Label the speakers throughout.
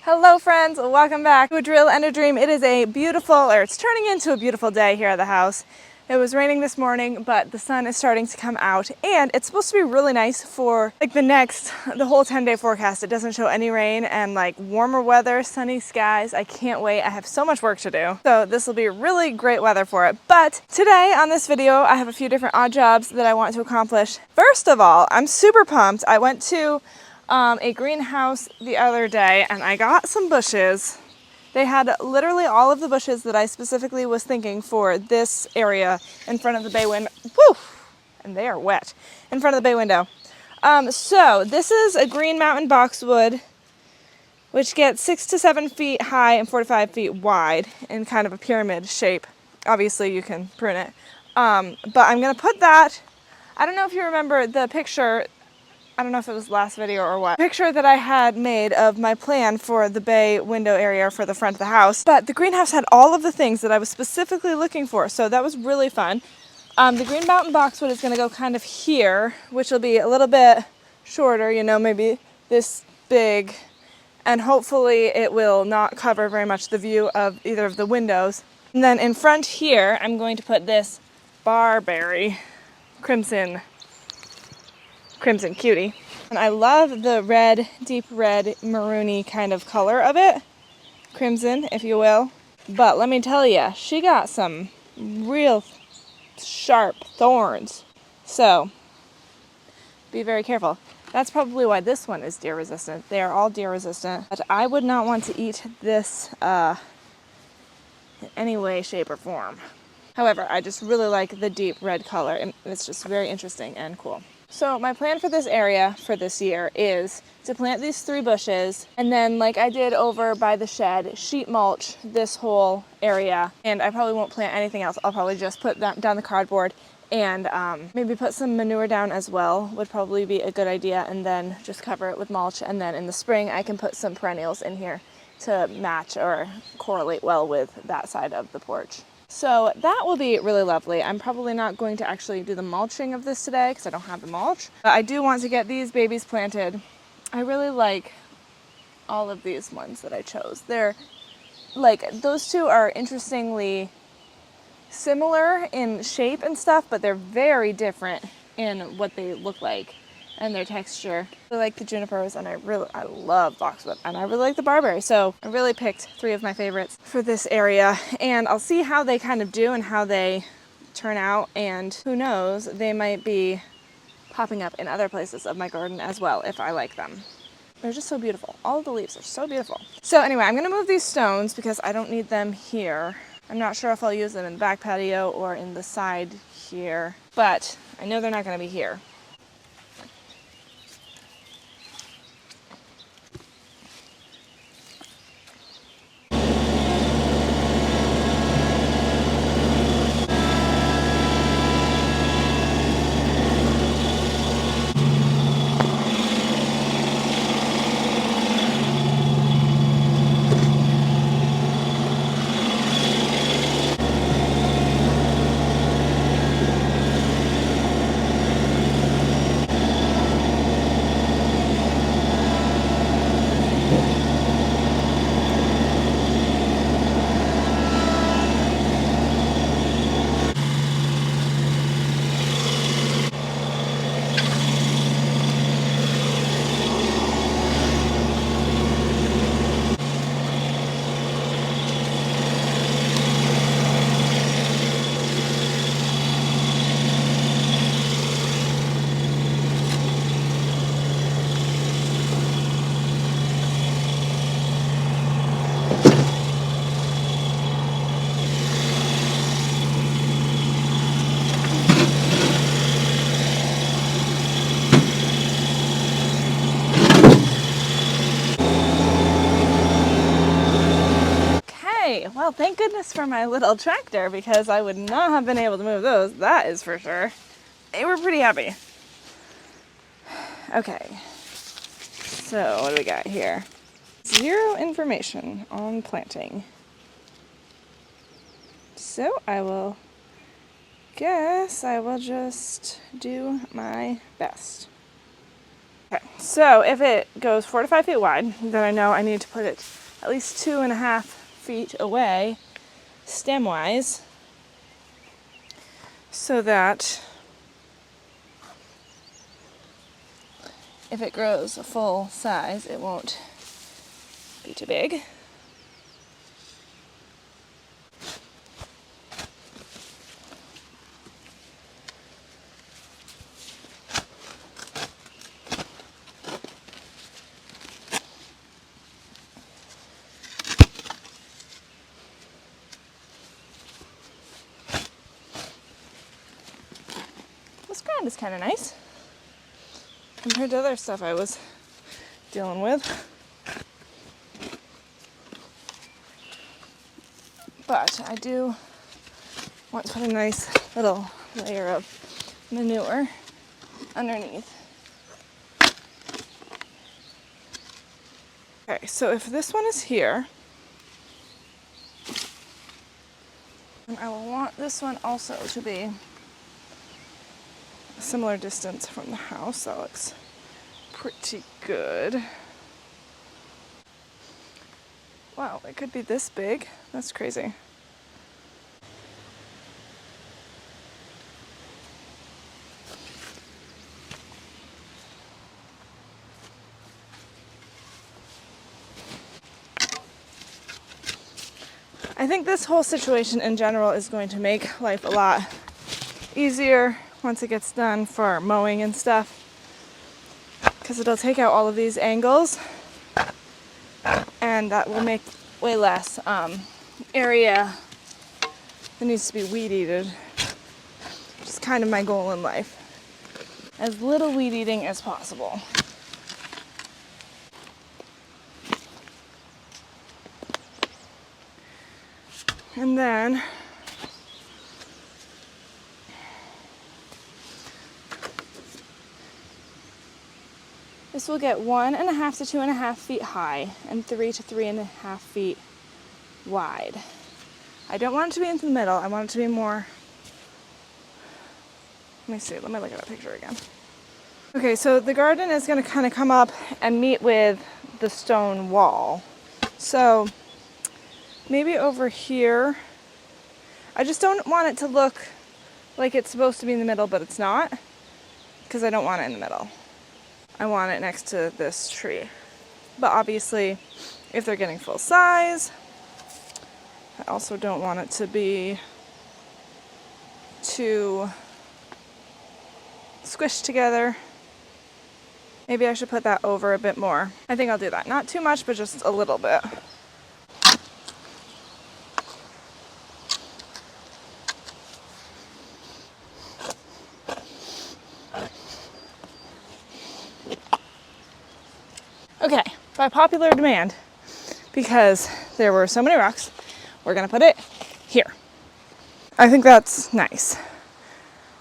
Speaker 1: Hello friends, welcome back to A Drill and a Dream. It is it's turning into a beautiful day here at the house. It was raining this morning, but the sun is starting to come out and it's supposed to be really nice for like the whole 10-day forecast. It doesn't show any rain and like warmer weather, sunny skies. I can't wait. I have so much work to do. So this will be really great weather for it. But today on this video, I have a few different odd jobs that I want to accomplish. First of all, I'm super pumped. I went to a greenhouse the other day and I got some bushes. They had literally all of the bushes that I specifically was thinking for this area in front of the bay window. Woo! And they are wet in front of the bay window. So this is a green mountain boxwood, which gets 6 to 7 feet high and 4 to 5 feet wide in kind of a pyramid shape. Obviously you can prune it. But I'm gonna put that, I don't know if you remember the picture, I don't know if it was last video or what, picture that I had made of my plan for the bay window area for the front of the house. But the greenhouse had all of the things that I was specifically looking for, so that was really fun. The green mountain boxwood is going to go kind of here, which will be a little bit shorter, you know, maybe this big, and hopefully it will not cover very much the view of either of the windows. And then in front here, I'm going to put this barberry crimson cutie. And I love the red, deep red, maroony kind of color of it. Crimson, if you will. But let me tell you, she got some real sharp thorns. So, be very careful. That's probably why this one is deer resistant. They are all deer resistant. But I would not want to eat this in any way, shape, or form. However, I just really like the deep red color. And it's just very interesting and cool. So my plan for this area for this year is to plant these 3 bushes and then, like I did over by the shed, sheet mulch this whole area. And I probably won't plant anything else. I'll probably just put that down the cardboard and maybe put some manure down as well would probably be a good idea, and then just cover it with mulch. And then in the spring I can put some perennials in here to match or correlate well with that side of the porch. So that will be really lovely. I'm probably not going to actually do the mulching of this today because I don't have the mulch. But I do want to get these babies planted. I really like all of these ones that I chose. They're like, those two are interestingly similar in shape and stuff, but they're very different in what they look like and their texture. I like the junipers and I love boxwood and I really like the barberry. So I really picked 3 of my favorites for this area and I'll see how they kind of do and how they turn out, and who knows, they might be popping up in other places of my garden as well if I like them. They're just so beautiful. All of the leaves are so beautiful. So anyway, I'm gonna move these stones because I don't need them here. I'm not sure if I'll use them in the back patio or in the side here, but I know they're not gonna be here. Well, thank goodness for my little tractor because I would not have been able to move those, that is for sure. They were pretty heavy. Okay, so what do we got here? 0 information on planting. So I will guess I will just do my best. Okay, so if it goes 4 to 5 feet wide, then I know I need to put it at least 2.5 feet away, stem-wise, so that if it grows a full size, it won't be too big. This ground is kind of nice compared to other stuff I was dealing with. But I do want to put a nice little layer of manure underneath. Okay, so if this one is here, then I will want this one also to be a similar distance from the house. That looks pretty good. Wow, it could be this big. That's crazy. I think this whole situation in general is going to make life a lot easier once it gets done for mowing and stuff, because it'll take out all of these angles and that will make way less area that needs to be weed eated, which is kind of my goal in life. As little weed eating as possible. And then this will get 1.5 to 2.5 feet high and 3 to 3.5 feet wide. I don't want it to be into the middle. I want it to be more. Let me see. Let me look at that picture again. Okay, so the garden is going to kind of come up and meet with the stone wall. So maybe over here. I just don't want it to look like it's supposed to be in the middle, but it's not, because I don't want it in the middle. I want it next to this tree. But obviously, if they're getting full size, I also don't want it to be too squished together. Maybe I should put that over a bit more. I think I'll do that. Not too much, but just a little bit. Okay, by popular demand, because there were so many rocks, we're gonna put it here. I think that's nice.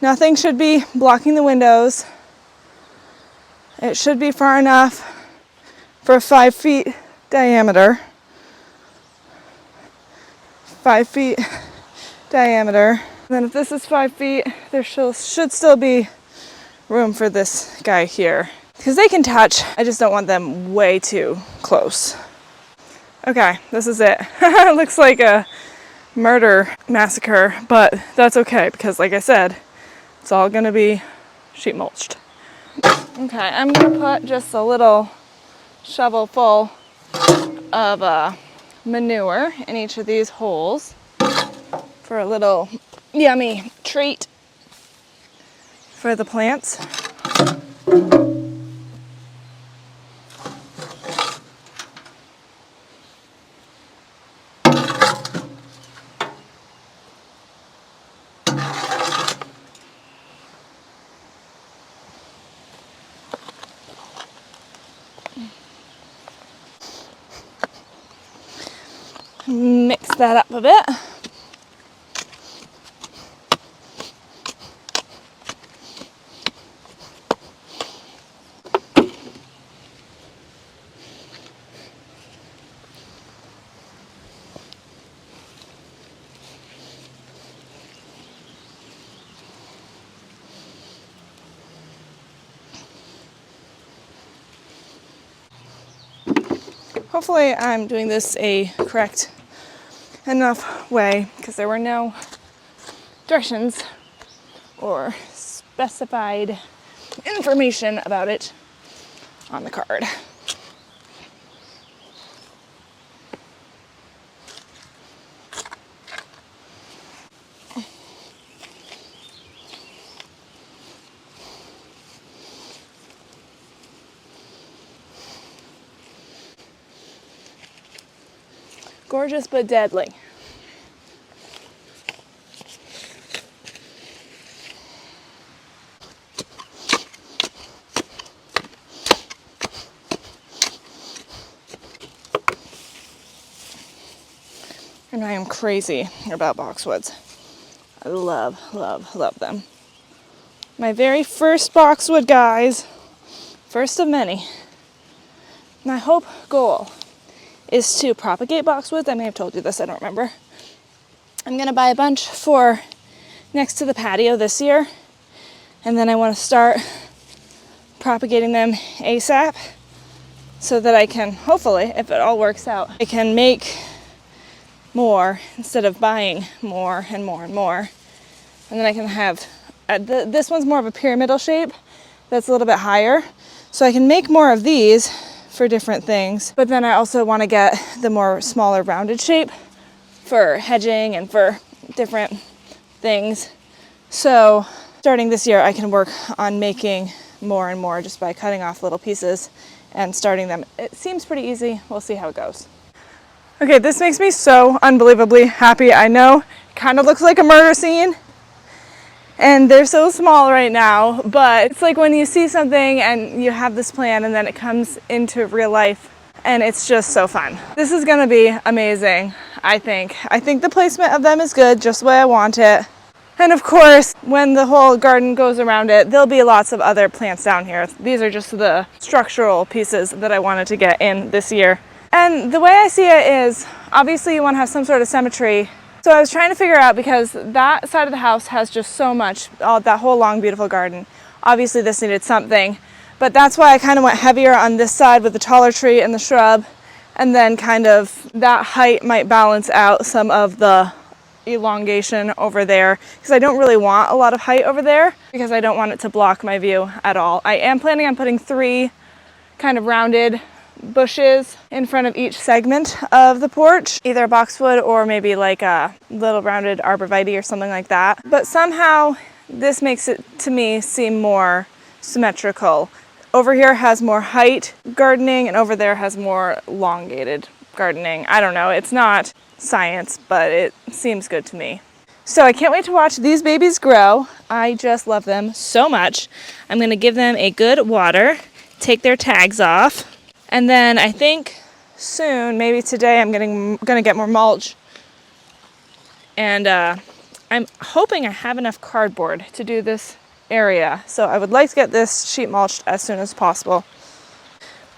Speaker 1: Nothing should be blocking the windows. It should be far enough for a 5 feet diameter. 5 feet diameter. And then if this is 5 feet, there should still be room for this guy here. Because they can touch, I just don't want them way too close. Okay, this is it. It looks like a murder massacre, but that's okay because like I said, it's all gonna be sheet mulched. Okay, I'm gonna put just a little shovel full of manure in each of these holes for a little yummy treat for the plants. Mix that up a bit. Hopefully I'm doing this a correct enough way, because there were no directions or specified information about it on the card. Gorgeous but deadly. And I am crazy about boxwoods. I love, love, love them. My very first boxwood, guys. First of many. My hope goal is to propagate boxwoods. I may have told you this, I don't remember. I'm gonna buy a bunch for next to the patio this year. And then I want to start propagating them ASAP so that I can, hopefully, if it all works out, I can make more instead of buying more and more and more. And then I can have, this one's more of a pyramidal shape that's a little bit higher. So I can make more of these for different things. But then I also want to get the more smaller rounded shape for hedging and for different things. So starting this year, I can work on making more and more just by cutting off little pieces and starting them. It seems pretty easy. We'll see how it goes. Okay, this makes me so unbelievably happy. I know it kind of looks like a murder scene and they're so small right now, but it's like when you see something and you have this plan and then it comes into real life and it's just so fun. This is gonna be amazing, I think. I think the placement of them is good, just the way I want it. And of course, when the whole garden goes around it, there'll be lots of other plants down here. These are just the structural pieces that I wanted to get in this year. And the way I see it is, obviously you want to have some sort of symmetry. So I was trying to figure out, because that side of the house has just so much, that whole long, beautiful garden. Obviously this needed something, but that's why I kind of went heavier on this side with the taller tree and the shrub. And then kind of that height might balance out some of the elongation over there, because I don't really want a lot of height over there because I don't want it to block my view at all. I am planning on putting 3 kind of rounded bushes in front of each segment of the porch, either boxwood or maybe like a little rounded arborvitae or something like that. But somehow this makes it, to me, seem more symmetrical. Over here has more height gardening and over there has more elongated gardening. I don't know, it's not science, but it seems good to me. So I can't wait to watch these babies grow. I just love them so much. I'm gonna give them a good water, take their tags off, and then I think soon, maybe today, I'm gonna get more mulch. And I'm hoping I have enough cardboard to do this area. So I would like to get this sheet mulched as soon as possible.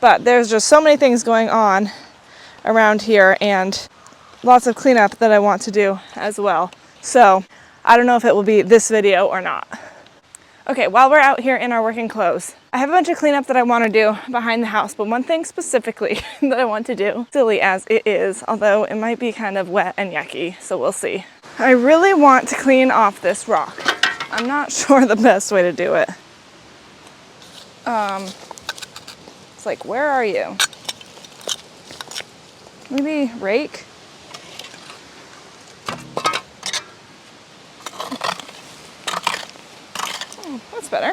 Speaker 1: But there's just so many things going on around here and lots of cleanup that I want to do as well. So I don't know if it will be this video or not. Okay, while we're out here in our working clothes, I have a bunch of cleanup that I want to do behind the house, but one thing specifically that I want to do, silly as it is, although it might be kind of wet and yucky, so we'll see. I really want to clean off this rock. I'm not sure the best way to do it. It's like, where are you? Maybe rake? That's better.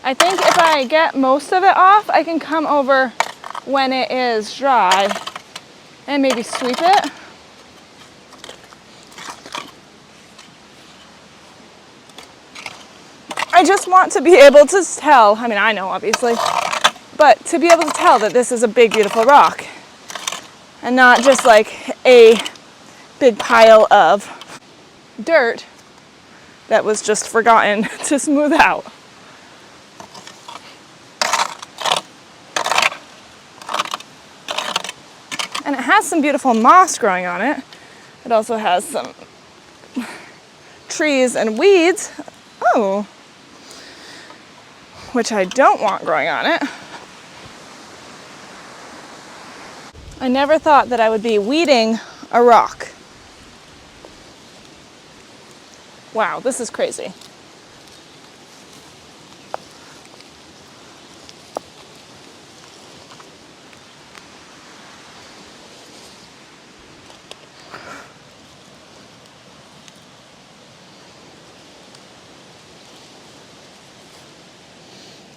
Speaker 1: I think if I get most of it off, I can come over when it is dry and maybe sweep it. I just want to be able to tell, I mean, I know obviously, but to be able to tell that this is a big, beautiful rock and not just like a big pile of dirt that was just forgotten to smooth out. And it has some beautiful moss growing on it. It also has some trees and weeds. Oh, which I don't want growing on it. I never thought that I would be weeding a rock. Wow, this is crazy.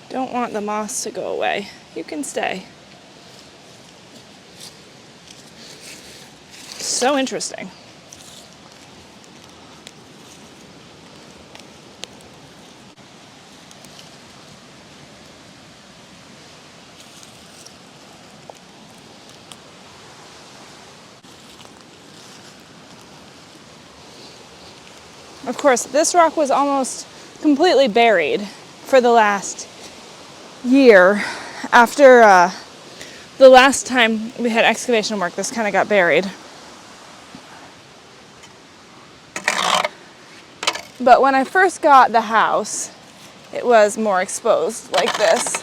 Speaker 1: Don't want the moss to go away. You can stay. So interesting. Of course, this rock was almost completely buried for the last year. After the last time we had excavation work, this kind of got buried. But when I first got the house, it was more exposed like this.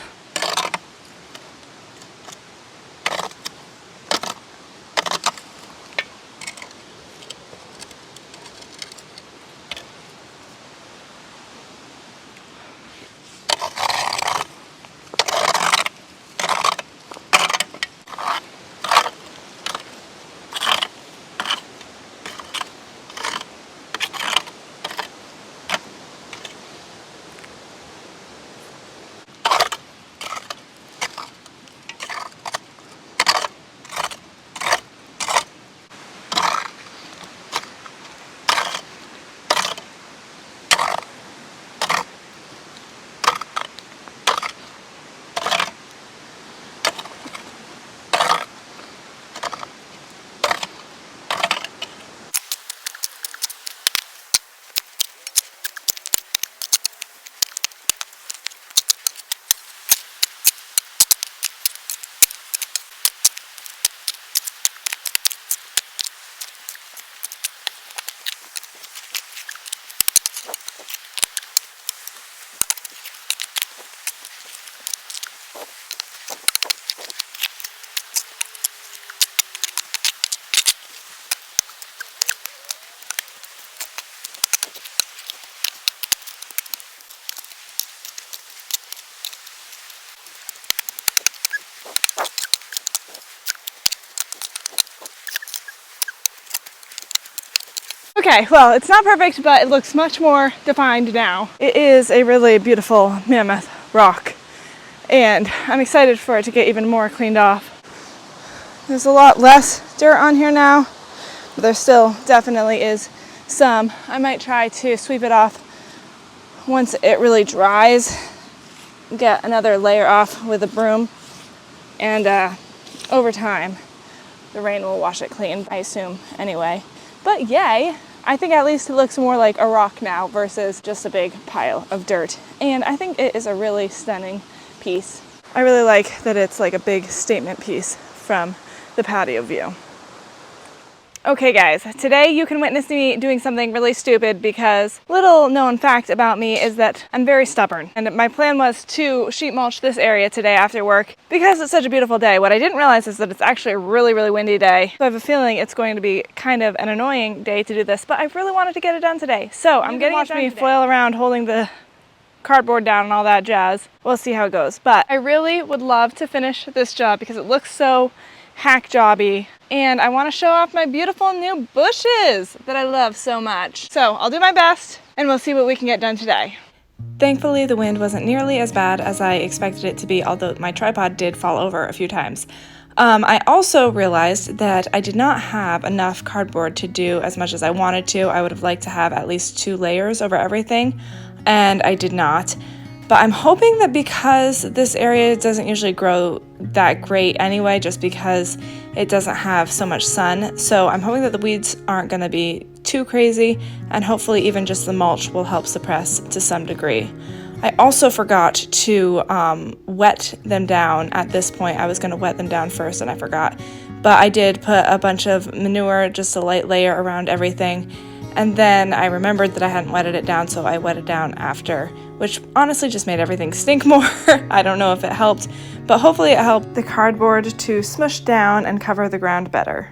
Speaker 1: Okay, well, it's not perfect, but it looks much more defined now. It is a really beautiful mammoth rock, and I'm excited for it to get even more cleaned off. There's a lot less dirt on here now, but there still definitely is some. I might try to sweep it off once it really dries, get another layer off with a broom, and over time, the rain will wash it clean, I assume, anyway. But yay! I think at least it looks more like a rock now versus just a big pile of dirt. And I think it is a really stunning piece. I really like that it's like a big statement piece from the patio view. Okay guys, today you can witness me doing something really stupid because little known fact about me is that I'm very stubborn. And my plan was to sheet mulch this area today after work because it's such a beautiful day. What I didn't realize is that it's actually a really, really windy day. So I have a feeling it's going to be kind of an annoying day to do this, but I really wanted to get it done today. So I'm getting watch me flail around holding the cardboard down and all that jazz. We'll see how it goes. But I really would love to finish this job because it looks so hack jobby, and I want to show off my beautiful new bushes that I love so much. So I'll do my best and we'll see what we can get done today. Thankfully, the wind wasn't nearly as bad as I expected it to be, although my tripod did fall over a few times. I also realized that I did not have enough cardboard to do as much as I wanted to. I would have liked to have at least 2 layers over everything, and I did not. But I'm hoping that because this area doesn't usually grow that great anyway, just because it doesn't have so much sun. So I'm hoping that the weeds aren't going to be too crazy, and hopefully even just the mulch will help suppress to some degree. I also forgot to wet them down at this point. I was going to wet them down first and I forgot. But I did put a bunch of manure, just a light layer around everything. And then I remembered that I hadn't wetted it down, so I wetted down after, which honestly just made everything stink more. I don't know if it helped, but hopefully it helped the cardboard to smush down and cover the ground better.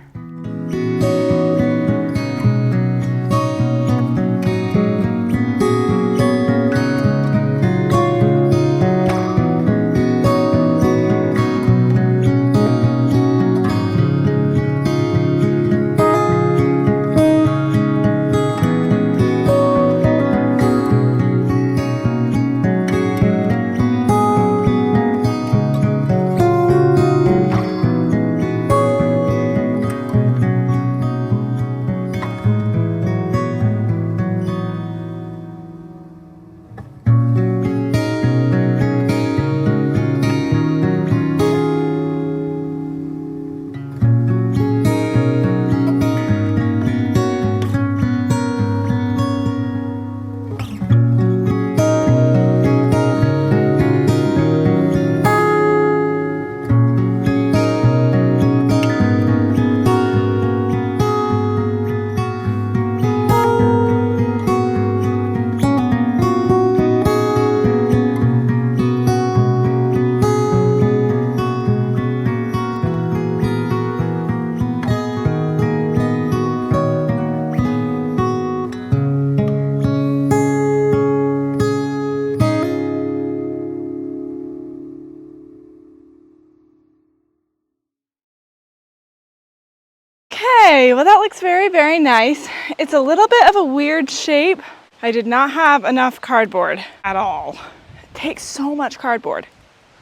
Speaker 1: Okay, well that looks very, very nice. It's a little bit of a weird shape. I did not have enough cardboard at all. It takes so much cardboard.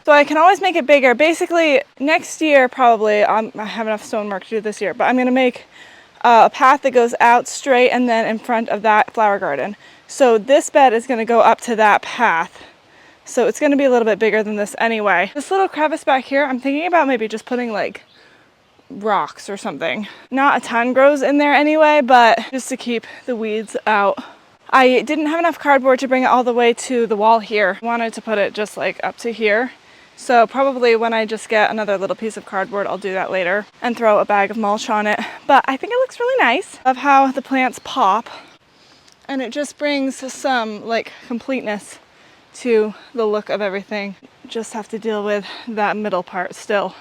Speaker 1: So I can always make it bigger. Basically, next year probably, I have enough stonework to do this year, but I'm gonna make a path that goes out straight and then in front of that flower garden. So this bed is gonna go up to that path. So it's gonna be a little bit bigger than this anyway. This little crevice back here, I'm thinking about maybe just putting like rocks or something. Not a ton grows in there anyway, but just to keep the weeds out. I didn't have enough cardboard to bring it all the way to the wall here. I wanted to put it just like up to here. So probably when I just get another little piece of cardboard, I'll do that later and throw a bag of mulch on it. But I think it looks really nice of how the plants pop, and it just brings some like completeness to the look of everything. Just have to deal with that middle part still.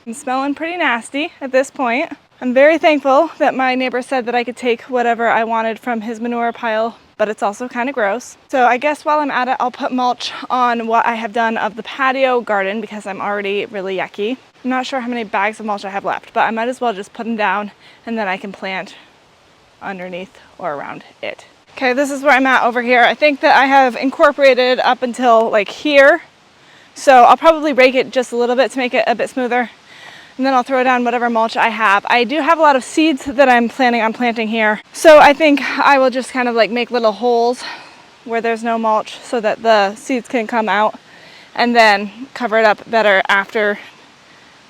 Speaker 1: I'm smelling pretty nasty at this point. I'm very thankful that my neighbor said that I could take whatever I wanted from his manure pile, but it's also kind of gross. So I guess while I'm at it, I'll put mulch on what I have done of the patio garden because I'm already really yucky. I'm not sure how many bags of mulch I have left, but I might as well just put them down and then I can plant underneath or around it. Okay, this is where I'm at over here. I think that I have incorporated up until like here. So I'll probably rake it just a little bit to make it a bit smoother. And then I'll throw down whatever mulch I have. I do have a lot of seeds that I'm planning on planting here. So I think I will just kind of like make little holes where there's no mulch so that the seeds can come out and then cover it up better after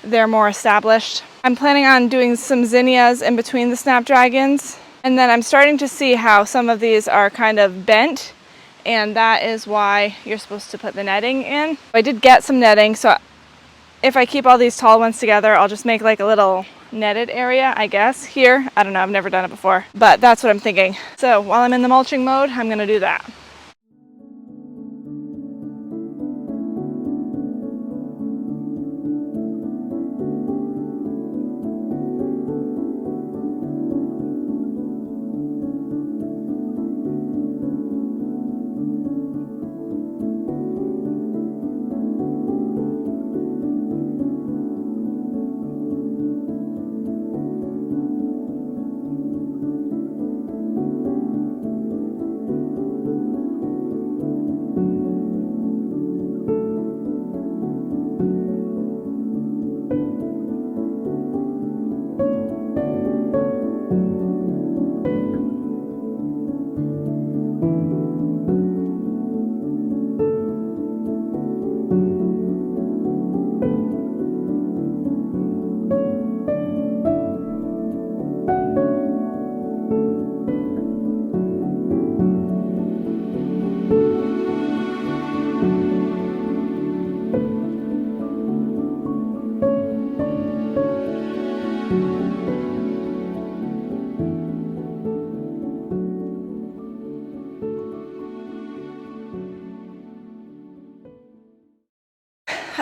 Speaker 1: they're more established. I'm planning on doing some zinnias in between the snapdragons. And then I'm starting to see how some of these are kind of bent, and that is why you're supposed to put the netting in. I did get some netting, so if I keep all these tall ones together, I'll just make like a little netted area, I guess, here. I don't know, I've never done it before, but that's what I'm thinking. So while I'm in the mulching mode, I'm gonna do that.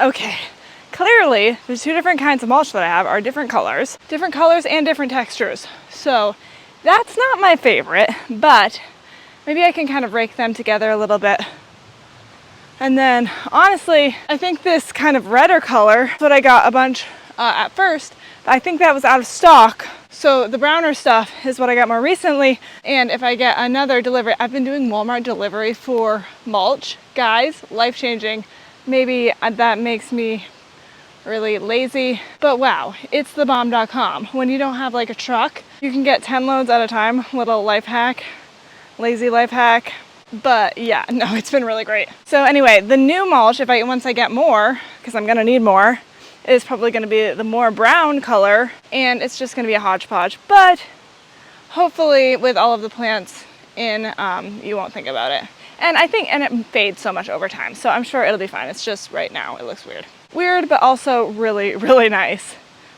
Speaker 1: Okay, clearly the two different kinds of mulch that I have are different colors and different textures. So that's not my favorite, but maybe I can kind of rake them together a little bit. And then honestly, I think this kind of redder color, what I got a bunch at first, I think that was out of stock. So the browner stuff is what I got more recently. And if I get another delivery, I've been doing Walmart delivery for mulch. Guys, life-changing. Maybe that makes me really lazy, but wow, it's thebomb.com. When you don't have like a truck, you can get 10 loads at a time. Little life hack, lazy life hack. But yeah, no, it's been really great. So anyway, the new mulch, once I get more, because I'm gonna need more, is probably gonna be the more brown color, and it's just gonna be a hodgepodge. But hopefully with all of the plants in, you won't think about it. And it fades so much over time, so I'm sure it'll be fine. It's just right now, it looks weird. Weird, but also really, really nice.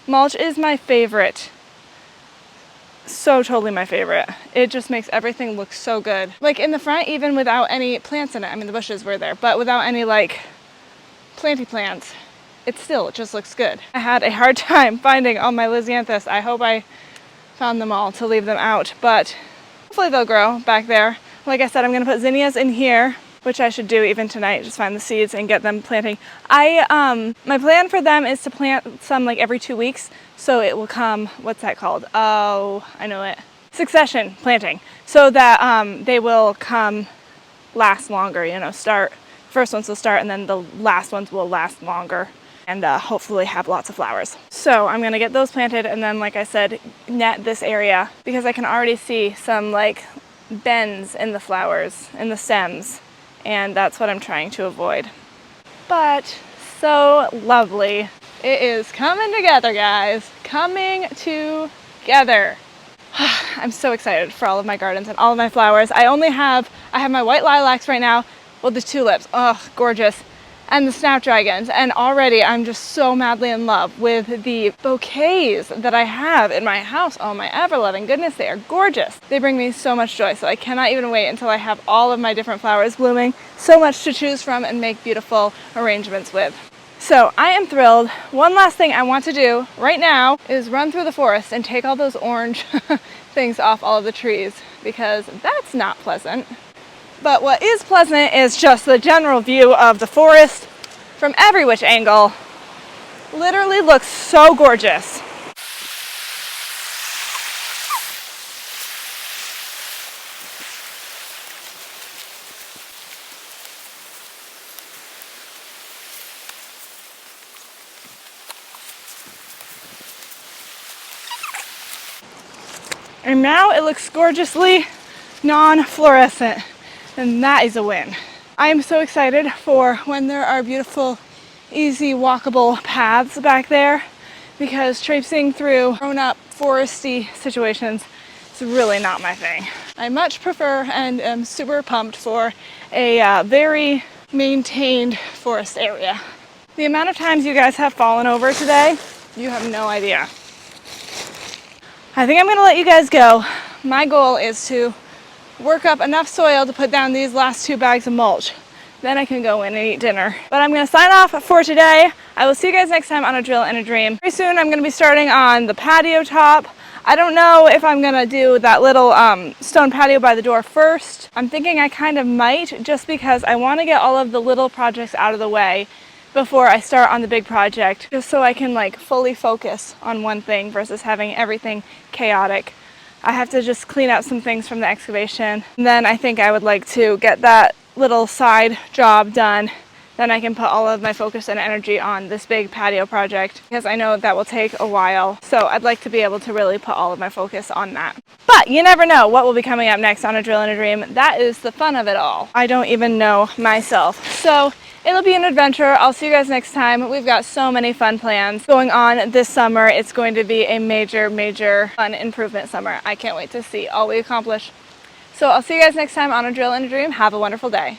Speaker 1: Mulch is my favorite. So totally my favorite. It just makes everything look so good. Like in the front, even without any plants in it. I mean, the bushes were there, but without any like planty plants, it just looks good. I had a hard time finding all my Lisianthus. I hope I found them all to leave them out, but hopefully they'll grow back there. Like I said, I'm gonna put zinnias in here, which I should do even tonight, just find the seeds and get them planting. My plan for them is to plant some like every 2 weeks, so it will come, what's that called? Oh, I know it. Succession planting, so that they will last longer, first ones will start and then the last ones will last longer and hopefully have lots of flowers. So I'm gonna get those planted and then, like I said, net this area because I can already see some like bends in the flowers, in the stems, and that's what I'm trying to avoid. But so lovely. It is coming together, guys. Coming together. I'm so excited for all of my gardens and all of my flowers. I have my white lilacs right now. Well, the tulips, oh, gorgeous. And the snapdragons, and already I'm just so madly in love with the bouquets that I have in my house. Oh my ever-loving goodness, they are gorgeous. They bring me so much joy, so I cannot even wait until I have all of my different flowers blooming. So much to choose from and make beautiful arrangements with. So I am thrilled. One last thing I want to do right now is run through the forest and take all those orange things off all of the trees, because that's not pleasant. But what is pleasant is just the general view of the forest from every which angle. Literally looks so gorgeous. And now it looks gorgeously non-fluorescent. And that is a win. I am so excited for when there are beautiful, easy, walkable paths back there, because traipsing through grown-up foresty situations is really not my thing. I much prefer and am super pumped for a very maintained forest area. The amount of times you guys have fallen over today, you have no idea. I think I'm gonna let you guys go. My goal is to work up enough soil to put down these last 2 bags of mulch. Then I can go in and eat dinner. But I'm gonna sign off for today. I will see you guys next time on A Drill and a Dream. Very soon I'm gonna be starting on the patio top. I don't know if I'm gonna do that little stone patio by the door first. I'm thinking I kind of might, just because I wanna get all of the little projects out of the way before I start on the big project, just so I can like fully focus on one thing versus having everything chaotic. I have to just clean up some things from the excavation. And then I think I would like to get that little side job done. Then I can put all of my focus and energy on this big patio project, because I know that will take a while. So I'd like to be able to really put all of my focus on that. But you never know what will be coming up next on A Drill and a Dream. That is the fun of it all. I don't even know myself. So it'll be an adventure. I'll see you guys next time. We've got so many fun plans going on this summer. It's going to be a major, major fun improvement summer. I can't wait to see all we accomplish. So I'll see you guys next time on A Drill and a Dream. Have a wonderful day.